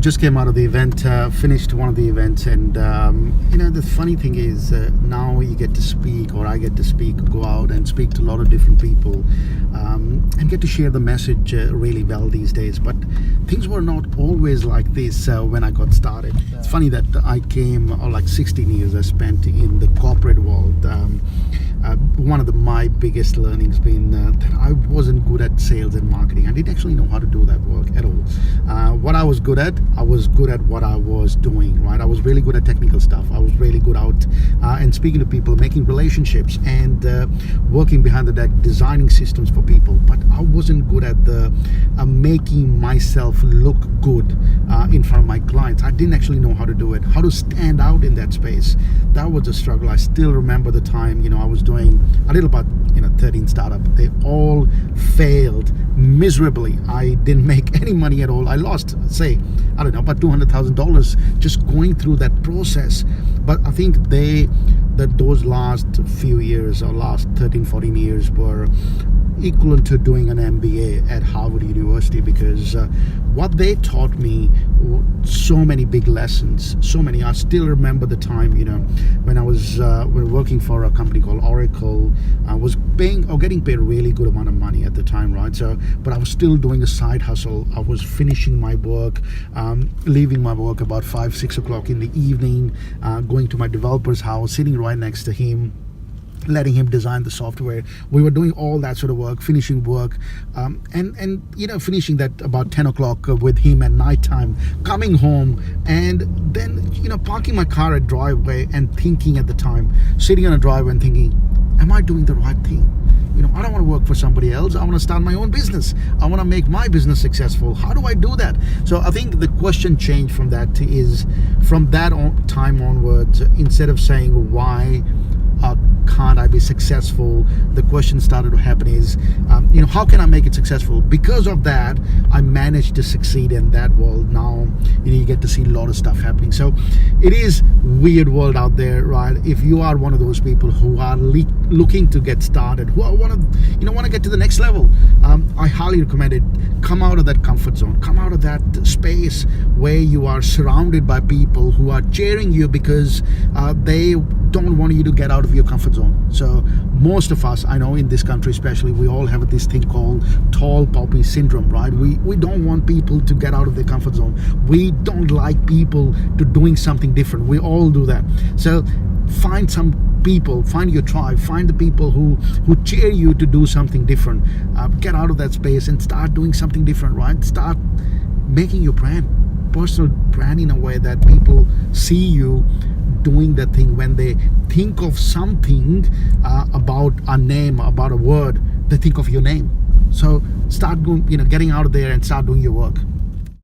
just came out of the event, finished one of the events, and the funny thing is now you get to speak, or I get to speak, go out and speak to a lot of different people, and get to share the message really well these days. But things were not always like this when I got started. It's funny that I came, like 16 years I spent in the corporate world. One of my biggest learnings been that I wasn't good at sales and marketing. I didn't actually know how to do that work at all. What I was good at what I was doing, right? I was really good at technical stuff. I was really good out and speaking to people, making relationships, and working behind the deck, designing systems for people. But I wasn't good at the making myself look good in front of my clients. I didn't actually know how to do it, how to stand out in that space. That was a struggle. I still remember the time, I was doing a little about 13 startup. They all failed miserably. I didn't make any money at all. I lost, say, I don't know, about $200,000 just going through that process. But I think those last few years, or last 13-14 years, were equivalent to doing an MBA at Harvard University, because what they taught me, so many big lessons, so many. I still remember the time, when I was working for a company called Oracle. I was getting paid a really good amount of money at the time, right? So, but I was still doing a side hustle. I was finishing my work, leaving my work about 5-6 o'clock in the evening, going to my developer's house, sitting right next to him, letting him design the software. We were doing all that sort of work, finishing work, and finishing that about 10 o'clock with him at nighttime, coming home, and then parking my car at driveway and thinking at the time, sitting on a driveway and thinking, am I doing the right thing? I don't want to work for somebody else. I want to start my own business. I want to make my business successful. How do I do that? So I think the question changed from that time onwards. Instead of saying why can't I be successful, the question started to happen is, how can I make it successful? Because of that, I managed to succeed in that world. Now, you get to see a lot of stuff happening. So it is weird world out there, right? If you are one of those people who are looking to get started, who want to get to the next level, I highly recommend it. Come out of that comfort zone. Come out of that space where you are surrounded by people who are cheering you because they don't want you to get out of your comfort zone. So most of us, I know in this country especially, we all have this thing called tall poppy syndrome, right? We don't want people to get out of their comfort zone. We don't like people to doing something different. We all do that. So find some people, find your tribe, find the people who cheer you to do something different. Get out of that space and start doing something different, right? Start making your personal brand in a way that people see you doing that thing. When they think of something about a name, about a word, they think of your name. So start going, getting out of there and start doing your work.